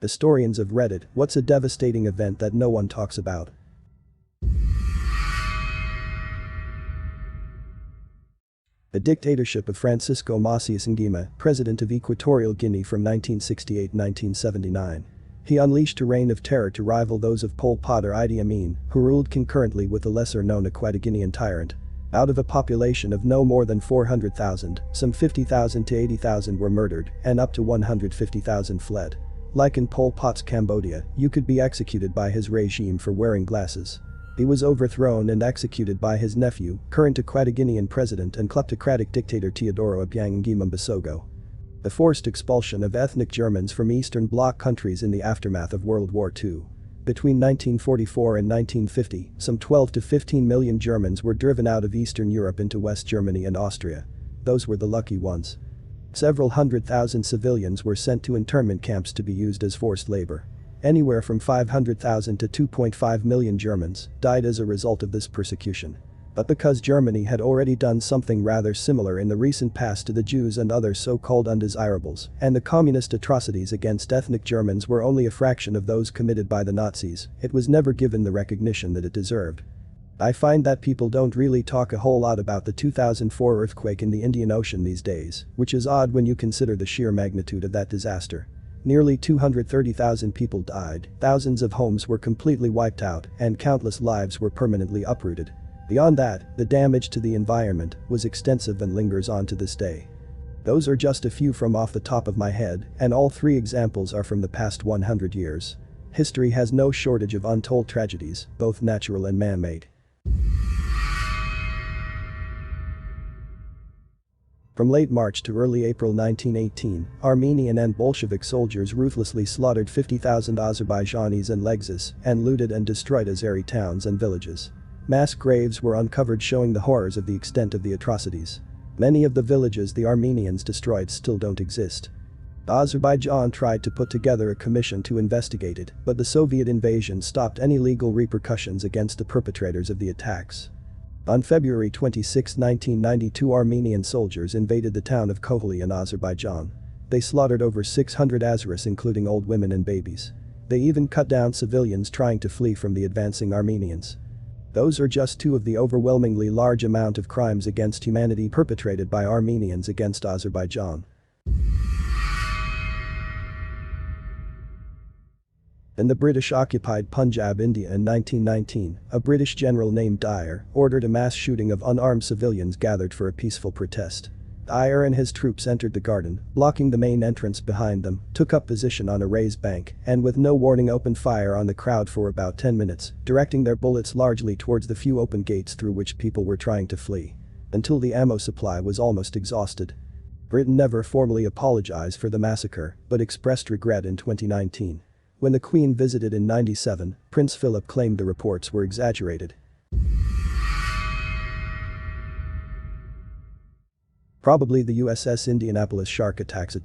Historians of Reddit, what's a devastating event that no one talks about? The dictatorship of Francisco Macías Nguema, president of Equatorial Guinea from 1968-1979. He unleashed a reign of terror to rival those of Pol Pot or Idi Amin, who ruled concurrently with the lesser-known Equatoguinean tyrant. Out of a population of no more than 400,000, some 50,000 to 80,000 were murdered, and up to 150,000 fled. Like in Pol Pot's Cambodia, you could be executed by his regime for wearing glasses. He was overthrown and executed by his nephew, current Equatoguinean president and kleptocratic dictator Teodoro Obiang Nguema Mbasogo. The forced expulsion of ethnic Germans from Eastern Bloc countries in the aftermath of World War II. Between 1944 and 1950, some 12 to 15 million Germans were driven out of Eastern Europe into West Germany and Austria. Those were the lucky ones. Several 100,000 civilians were sent to internment camps to be used as forced labor. Anywhere from 500,000 to 2.5 million Germans died as a result of this persecution. But because Germany had already done something rather similar in the recent past to the Jews and other so-called undesirables, and the communist atrocities against ethnic Germans were only a fraction of those committed by the Nazis, it was never given the recognition that it deserved. I find that people don't really talk a whole lot about the 2004 earthquake in the Indian Ocean these days, which is odd when you consider the sheer magnitude of that disaster. Nearly 230,000 people died, thousands of homes were completely wiped out, and countless lives were permanently uprooted. Beyond that, the damage to the environment was extensive and lingers on to this day. Those are just a few from off the top of my head, and all three examples are from the past 100 years. History has no shortage of untold tragedies, both natural and man-made. From late March to early April 1918, Armenian and Bolshevik soldiers ruthlessly slaughtered 50,000 Azerbaijanis and Legzis and looted and destroyed Azeri towns and villages. Mass graves were uncovered showing the horrors of the extent of the atrocities. Many of the villages the Armenians destroyed still don't exist. Azerbaijan tried to put together a commission to investigate it, but the Soviet invasion stopped any legal repercussions against the perpetrators of the attacks. On February 26, 1992, Armenian soldiers invaded the town of Kohli in Azerbaijan. They slaughtered over 600 Azeris, including old women and babies. They even cut down civilians trying to flee from the advancing Armenians. Those are just two of the overwhelmingly large amount of crimes against humanity perpetrated by Armenians against Azerbaijan. In the British-occupied Punjab, India in 1919, a British general named Dyer ordered a mass shooting of unarmed civilians gathered for a peaceful protest. Dyer and his troops entered the garden, blocking the main entrance behind them, took up position on a raised bank, and with no warning opened fire on the crowd for about 10 minutes, directing their bullets largely towards the few open gates through which people were trying to flee. Until the ammo supply was almost exhausted. Britain never formally apologized for the massacre, but expressed regret in 2019. When the Queen visited in '97, Prince Philip claimed the reports were exaggerated. Probably the USS Indianapolis shark attacks.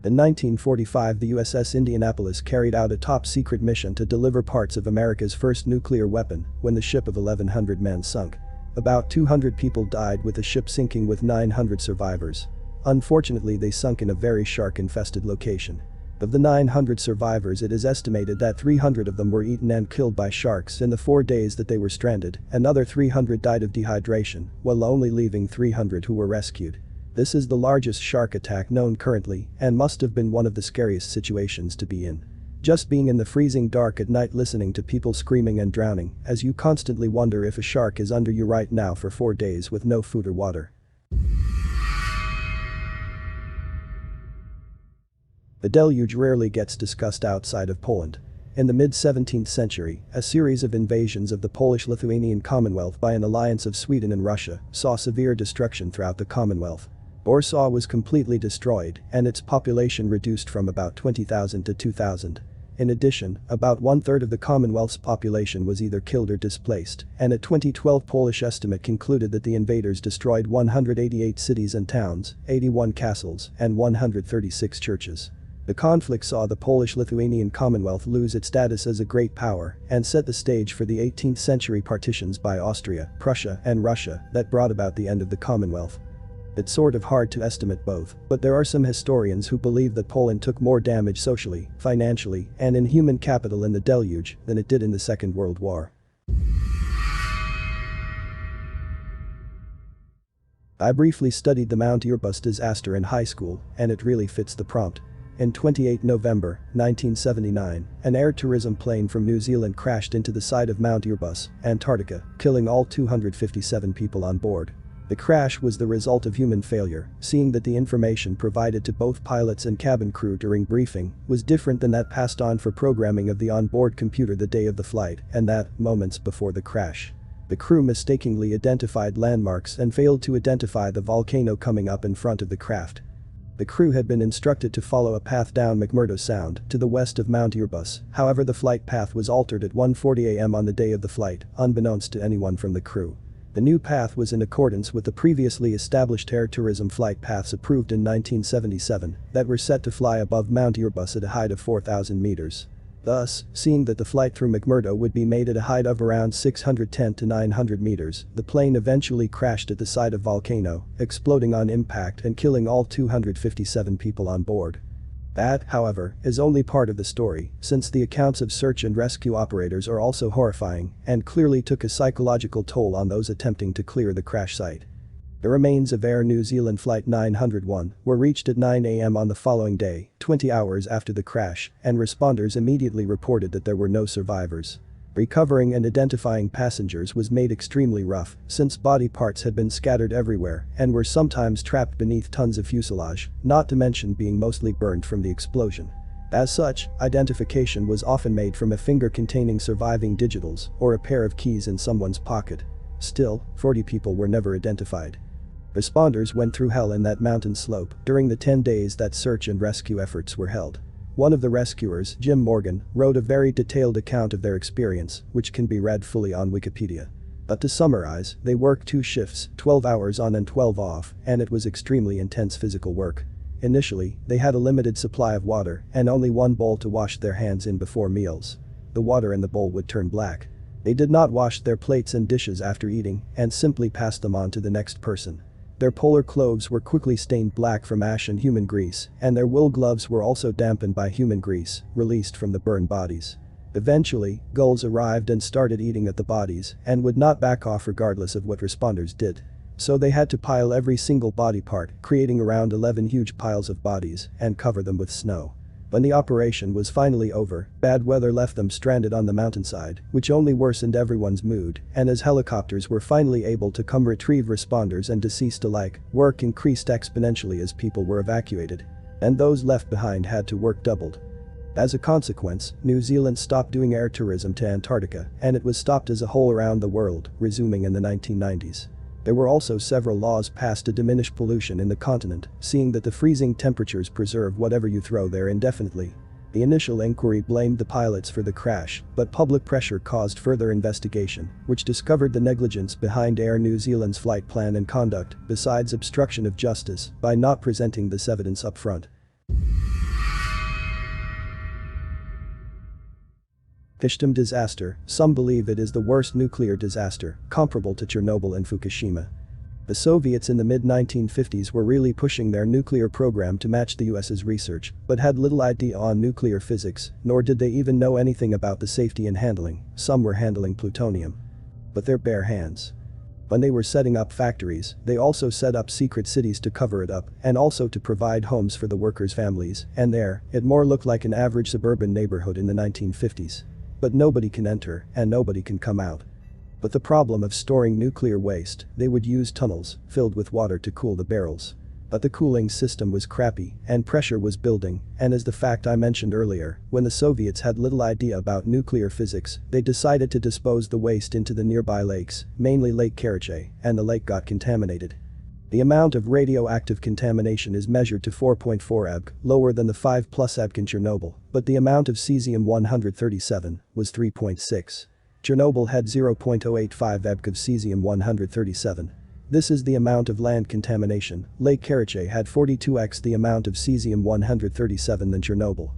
In 1945, the USS Indianapolis carried out a top-secret mission to deliver parts of America's first nuclear weapon when the ship of 1,100 men sunk. About 200 people died with the ship sinking with 900 survivors. Unfortunately, they sunk in a very shark-infested location. Of the 900 survivors, it is estimated that 300 of them were eaten and killed by sharks in the 4 days that they were stranded. Another 300 died of dehydration, while only leaving 300 who were rescued. This is the largest shark attack known currently and must have been one of the scariest situations to be in. Just being in the freezing dark at night listening to people screaming and drowning as you constantly wonder if a shark is under you right now for 4 days with no food or water. The Deluge rarely gets discussed outside of Poland. In the mid-17th century, a series of invasions of the Polish-Lithuanian Commonwealth by an alliance of Sweden and Russia saw severe destruction throughout the Commonwealth. Warsaw was completely destroyed and its population reduced from about 20,000 to 2,000. In addition, about one-third of the Commonwealth's population was either killed or displaced, and a 2012 Polish estimate concluded that the invaders destroyed 188 cities and towns, 81 castles, and 136 churches. The conflict saw the Polish-Lithuanian Commonwealth lose its status as a great power and set the stage for the 18th century partitions by Austria, Prussia, and Russia that brought about the end of the Commonwealth. It's sort of hard to estimate both, but there are some historians who believe that Poland took more damage socially, financially, and in human capital in the Deluge than it did in the Second World War. I briefly studied the Mount Erebus disaster in high school, and it really fits the prompt. In 28 November 1979, an air tourism plane from New Zealand crashed into the side of Mount Erebus, Antarctica, killing all 257 people on board. The crash was the result of human failure, seeing that the information provided to both pilots and cabin crew during briefing was different than that passed on for programming of the onboard computer the day of the flight, and that, moments before the crash. The crew mistakenly identified landmarks and failed to identify the volcano coming up in front of the craft. The crew had been instructed to follow a path down McMurdo Sound to the west of Mount Erebus, however the flight path was altered at 1:40 a.m. on the day of the flight, unbeknownst to anyone from the crew. The new path was in accordance with the previously established air tourism flight paths approved in 1977 that were set to fly above Mount Erebus at a height of 4,000 meters. Thus, seeing that the flight through McMurdo would be made at a height of around 610 to 900 meters, the plane eventually crashed at the side of volcano, exploding on impact and killing all 257 people on board. That, however, is only part of the story, since the accounts of search and rescue operators are also horrifying and clearly took a psychological toll on those attempting to clear the crash site. The remains of Air New Zealand Flight 901 were reached at 9 a.m. on the following day, 20 hours after the crash, and responders immediately reported that there were no survivors. Recovering and identifying passengers was made extremely rough, since body parts had been scattered everywhere and were sometimes trapped beneath tons of fuselage, not to mention being mostly burned from the explosion. As such, identification was often made from a finger containing surviving digitals or a pair of keys in someone's pocket. Still, 40 people were never identified. Responders went through hell in that mountain slope during the 10 days that search and rescue efforts were held. One of the rescuers, Jim Morgan, wrote a very detailed account of their experience, which can be read fully on Wikipedia. But to summarize, they worked 2 shifts, 12 hours on and 12 off, and it was extremely intense physical work. Initially, they had a limited supply of water and only one bowl to wash their hands in before meals. The water in the bowl would turn black. They did not wash their plates and dishes after eating and simply passed them on to the next person. Their polar clothes were quickly stained black from ash and human grease, and their wool gloves were also dampened by human grease, released from the burned bodies. Eventually, gulls arrived and started eating at the bodies and would not back off regardless of what responders did. So they had to pile every single body part, creating around 11 huge piles of bodies, and cover them with snow. When the operation was finally over, bad weather left them stranded on the mountainside, which only worsened everyone's mood, and as helicopters were finally able to come retrieve responders and deceased alike, work increased exponentially as people were evacuated. And those left behind had to work doubled. As a consequence, New Zealand stopped doing air tourism to Antarctica, and it was stopped as a whole around the world, resuming in the 1990s. There were also several laws passed to diminish pollution in the continent, seeing that the freezing temperatures preserve whatever you throw there indefinitely. The initial inquiry blamed the pilots for the crash, but public pressure caused further investigation, which discovered the negligence behind Air New Zealand's flight plan and conduct, besides obstruction of justice, by not presenting this evidence up front. Kyshtym disaster, some believe it is the worst nuclear disaster, comparable to Chernobyl and Fukushima. The Soviets in the mid-1950s were really pushing their nuclear program to match the US's research, but had little idea on nuclear physics, nor did they even know anything about the safety and handling. Some were handling plutonium. But their bare hands. When they were setting up factories, they also set up secret cities to cover it up, and also to provide homes for the workers' families, and there, it more looked like an average suburban neighborhood in the 1950s. But nobody can enter, and nobody can come out. But the problem of storing nuclear waste, they would use tunnels, filled with water to cool the barrels. But the cooling system was crappy, and pressure was building, and as the fact I mentioned earlier, when the Soviets had little idea about nuclear physics, they decided to dispose the waste into the nearby lakes, mainly Lake Karachay, and the lake got contaminated. The amount of radioactive contamination is measured to 4.4 ebg, lower than the 5+ ebg in Chernobyl, but the amount of cesium-137 was 3.6. Chernobyl had 0.085 ebg of cesium-137. This is the amount of land contamination. Lake Karachay had 42x the amount of cesium-137 than Chernobyl.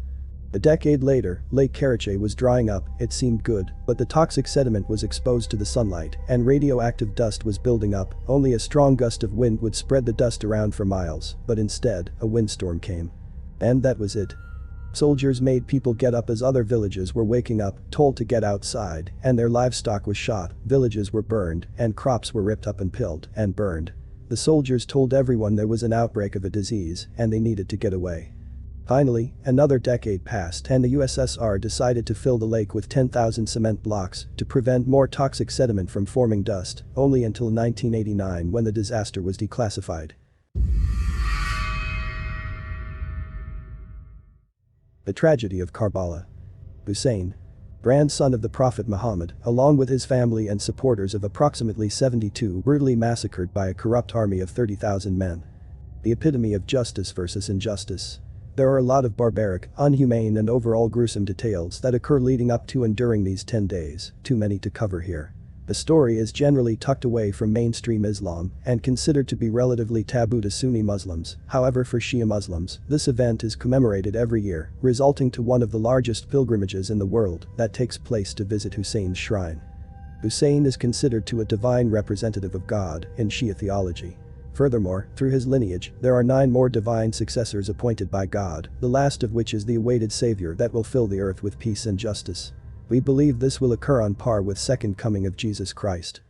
A decade later, Lake Karachay was drying up. It seemed good, but the toxic sediment was exposed to the sunlight and radioactive dust was building up. Only a strong gust of wind would spread the dust around for miles, but instead, a windstorm came. And that was it. Soldiers made people get up as other villages were waking up, told to get outside, and their livestock was shot, villages were burned, and crops were ripped up and pilled and burned. The soldiers told everyone there was an outbreak of a disease and they needed to get away. Finally, another decade passed and the USSR decided to fill the lake with 10,000 cement blocks to prevent more toxic sediment from forming dust, only until 1989 when the disaster was declassified. The tragedy of Karbala. Hussein, grandson of the Prophet Muhammad, along with his family and supporters of approximately 72, brutally massacred by a corrupt army of 30,000 men. The epitome of justice versus injustice. There are a lot of barbaric, inhumane and overall gruesome details that occur leading up to and during these 10 days, too many to cover here. The story is generally tucked away from mainstream Islam and considered to be relatively taboo to Sunni Muslims. However, for Shia Muslims, this event is commemorated every year, resulting to one of the largest pilgrimages in the world that takes place to visit Hussein's shrine. Hussein is considered to a divine representative of God in Shia theology. Furthermore, through his lineage, there are 9 more divine successors appointed by God, the last of which is the awaited savior that will fill the earth with peace and justice. We believe this will occur on par with second coming of Jesus Christ.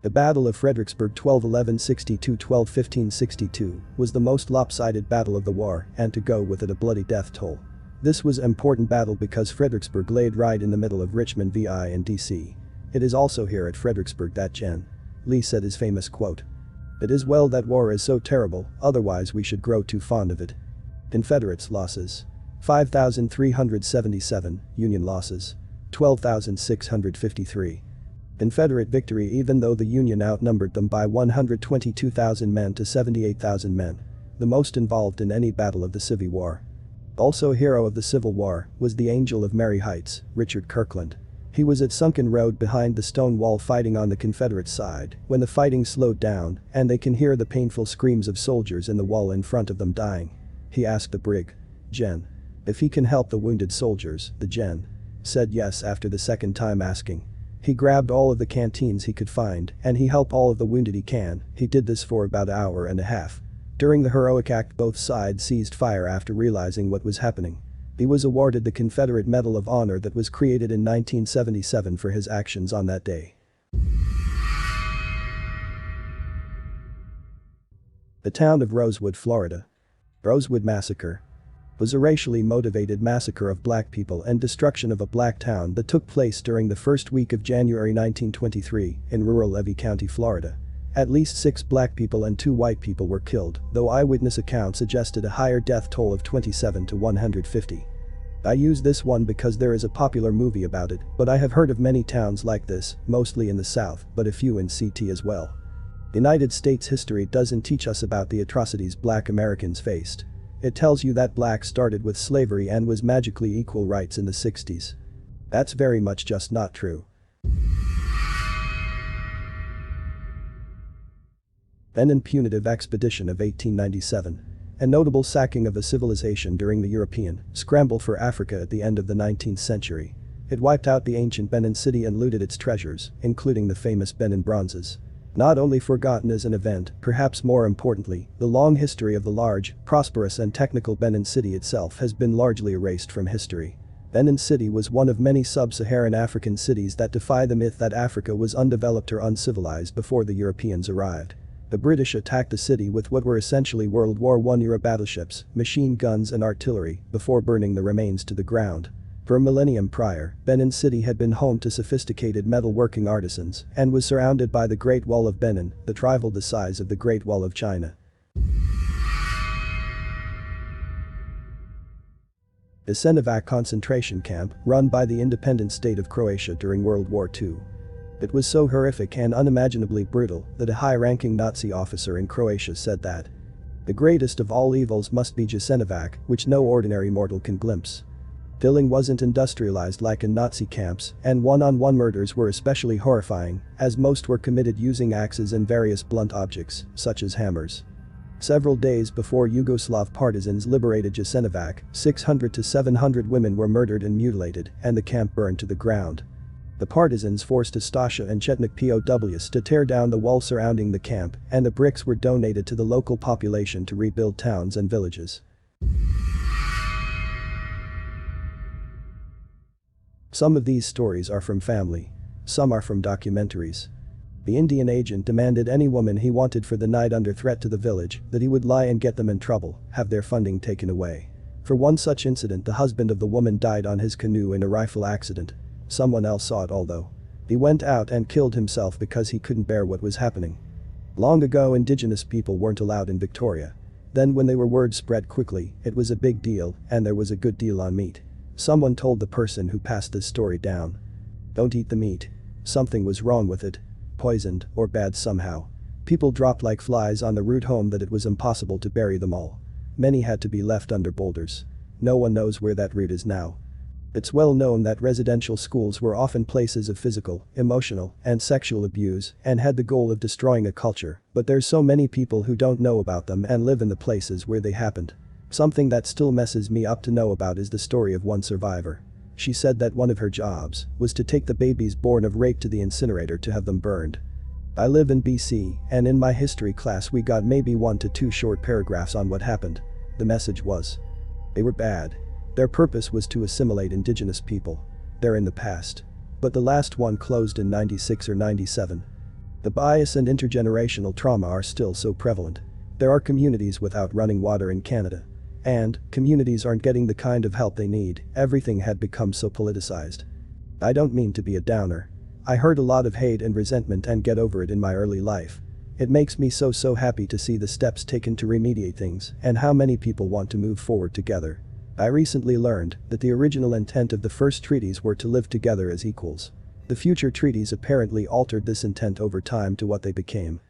The Battle of Fredericksburg 12-11-62-12-15-62 was the most lopsided battle of the war and to go with it a bloody death toll. This was an important battle because Fredericksburg laid right in the middle of Richmond VI and DC. It is also here at Fredericksburg that Gen. Lee said his famous quote. "It is well that war is so terrible, otherwise we should grow too fond of it." Confederates losses. 5,377, Union losses. 12,653. Confederate victory even though the Union outnumbered them by 122,000 men to 78,000 men. The most involved in any battle of the Civil War. Also a hero of the Civil War was the Angel of Mary Heights, Richard Kirkland. He was at Sunken Road behind the stone wall fighting on the Confederate side when the fighting slowed down and they can hear the painful screams of soldiers in the wall in front of them dying. He asked the brig. Gen. if he can help the wounded soldiers. The Gen. said yes after the second time asking. He grabbed all of the canteens he could find and he helped all of the wounded he can. He did this for about an hour and a half. During the heroic act both sides ceased fire after realizing what was happening. He was awarded the Confederate Medal of Honor that was created in 1977 for his actions on that day. The town of Rosewood, Florida. Rosewood Massacre was a racially motivated massacre of black people and destruction of a black town that took place during the first week of January 1923 in rural Levy County, Florida. At least 6 black people and 2 white people were killed, though eyewitness accounts suggested a higher death toll of 27 to 150. I use this one because there is a popular movie about it, but I have heard of many towns like this, mostly in the South, but a few in CT as well. United States history doesn't teach us about the atrocities black Americans faced. It tells you that blacks started with slavery and was magically equal rights in the 60s. That's very much just not true. Benin Punitive Expedition of 1897. A notable sacking of a civilization during the European scramble for Africa at the end of the 19th century. It wiped out the ancient Benin city and looted its treasures, including the famous Benin bronzes. Not only forgotten as an event, perhaps more importantly, the long history of the large, prosperous and technical Benin city itself has been largely erased from history. Benin City was one of many sub-Saharan African cities that defy the myth that Africa was undeveloped or uncivilized before the Europeans arrived. The British attacked the city with what were essentially World War I-era battleships, machine guns and artillery before burning the remains to the ground. For a millennium prior, Benin City had been home to sophisticated metalworking artisans and was surrounded by the Great Wall of Benin, that rivaled the size of the Great Wall of China. Jasenovac concentration camp, run by the independent state of Croatia during World War II. It was so horrific and unimaginably brutal that a high-ranking Nazi officer in Croatia said that the greatest of all evils must be Jasenovac, which no ordinary mortal can glimpse. Killing wasn't industrialized like in Nazi camps, and one-on-one murders were especially horrifying, as most were committed using axes and various blunt objects, such as hammers. Several days before Yugoslav partisans liberated Jasenovac, 600 to 700 women were murdered and mutilated, and the camp burned to the ground. The partisans forced Stasha and Chetnik POWs to tear down the wall surrounding the camp, and the bricks were donated to the local population to rebuild towns and villages. Some of these stories are from family. Some are from documentaries. The Indian agent demanded any woman he wanted for the night under threat to the village that he would lie and get them in trouble, have their funding taken away. For one such incident, the husband of the woman died on his canoe in a rifle accident. Someone else saw it all though. He went out and killed himself because he couldn't bear what was happening. Long ago, indigenous people weren't allowed in Victoria. Then when they were, word spread quickly, it was a big deal, and there was a good deal on meat. Someone told the person who passed this story down. Don't eat the meat. Something was wrong with it. Poisoned, or bad somehow. People dropped like flies on the route home that it was impossible to bury them all. Many had to be left under boulders. No one knows where that route is now. It's well known that residential schools were often places of physical, emotional, and sexual abuse and had the goal of destroying a culture, but there's so many people who don't know about them and live in the places where they happened. Something that still messes me up to know about is the story of one survivor. She said that one of her jobs was to take the babies born of rape to the incinerator to have them burned. I live in BC, and in my history class we got maybe 1 to 2 short paragraphs on what happened. The message was, they were bad. Their purpose was to assimilate indigenous people. They're in the past. But the last one closed in 96 or 97. The bias and intergenerational trauma are still so prevalent. There are communities without running water in Canada. And communities aren't getting the kind of help they need. Everything had become so politicized. I don't mean to be a downer. I heard a lot of hate and resentment and get over it in my early life. It makes me so happy to see the steps taken to remediate things and how many people want to move forward together. I recently learned that the original intent of the first treaties were to live together as equals. The future treaties apparently altered this intent over time to what they became.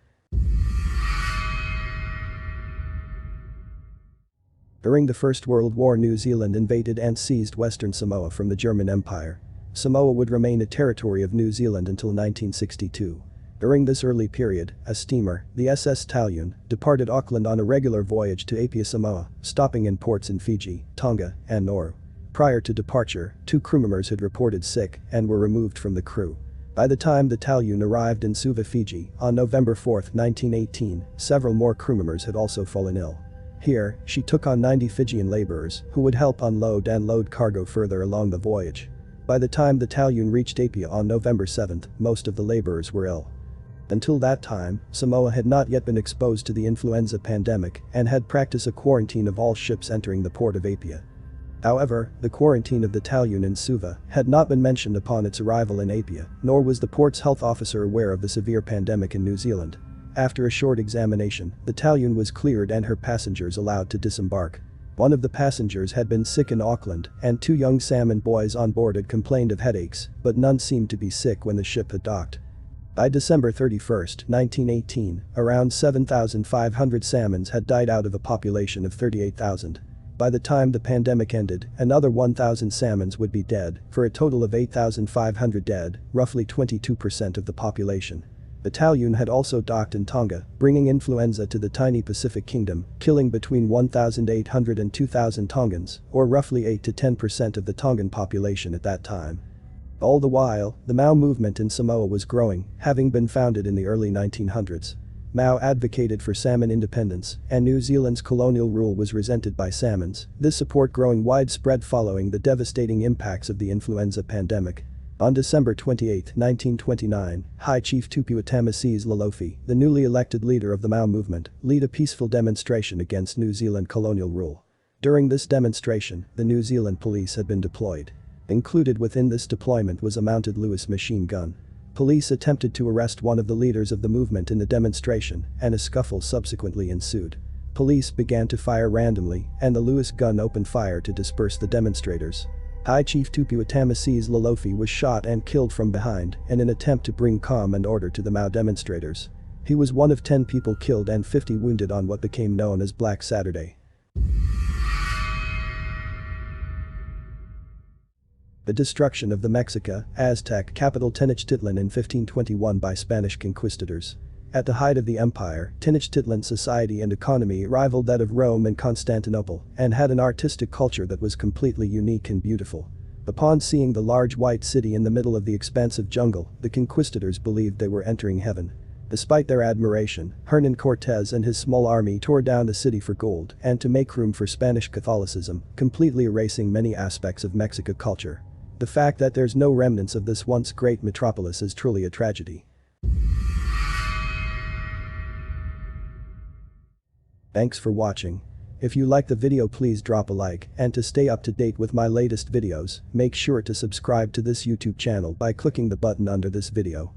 During the First World War, New Zealand invaded and seized Western Samoa from the German Empire. Samoa would remain a territory of New Zealand until 1962. During this early period, a steamer, the SS Talune, departed Auckland on a regular voyage to Apia, Samoa, stopping in ports in Fiji, Tonga, and Nauru. Prior to departure, 2 crew members had reported sick and were removed from the crew. By the time the Talune arrived in Suva, Fiji, on November 4, 1918, several more crew members had also fallen ill. Here, she took on 90 Fijian laborers who would help unload and load cargo further along the voyage. By the time the Talune reached Apia on November 7, most of the laborers were ill. Until that time, Samoa had not yet been exposed to the influenza pandemic and had practiced a quarantine of all ships entering the port of Apia. However, the quarantine of the Talune in Suva had not been mentioned upon its arrival in Apia, nor was the port's health officer aware of the severe pandemic in New Zealand. After a short examination, the Talune was cleared and her passengers allowed to disembark. One of the passengers had been sick in Auckland, and 2 young salmon boys on board had complained of headaches, but none seemed to be sick when the ship had docked. By December 31, 1918, around 7,500 salmons had died out of a population of 38,000. By the time the pandemic ended, another 1,000 salmons would be dead, for a total of 8,500 dead, roughly 22% of the population. The Talune had also docked in Tonga, bringing influenza to the tiny Pacific kingdom, killing between 1,800 and 2,000 Tongans, or roughly 8 to 10% of the Tongan population at that time. All the while, the Mau movement in Samoa was growing, having been founded in the early 1900s. Mau advocated for salmon independence, and New Zealand's colonial rule was resented by salmons, this support growing widespread following the devastating impacts of the influenza pandemic. On December 28, 1929, High Chief Tupuatamasis Lalofi, the newly elected leader of the Mau movement, led a peaceful demonstration against New Zealand colonial rule. During this demonstration, the New Zealand police had been deployed. Included within this deployment was a mounted Lewis machine gun. Police attempted to arrest one of the leaders of the movement in the demonstration, and a scuffle subsequently ensued. Police began to fire randomly, and the Lewis gun opened fire to disperse the demonstrators. High Chief Tupuatamasis Lalofi was shot and killed from behind in an attempt to bring calm and order to the Mau demonstrators. He was one of 10 people killed and 50 wounded on what became known as Black Saturday. The destruction of the Mexica, Aztec capital Tenochtitlan in 1521 by Spanish conquistadors. At the height of the empire, Tenochtitlan's society and economy rivaled that of Rome and Constantinople and had an artistic culture that was completely unique and beautiful. Upon seeing the large white city in the middle of the expansive jungle, the conquistadors believed they were entering heaven. Despite their admiration, Hernan Cortés and his small army tore down the city for gold and to make room for Spanish Catholicism, completely erasing many aspects of Mexican culture. The fact that there's no remnants of this once great metropolis is truly a tragedy. Thanks for watching. If you like the video, please drop a like, and to stay up to date with my latest videos, make sure to subscribe to this YouTube channel by clicking the button under this video.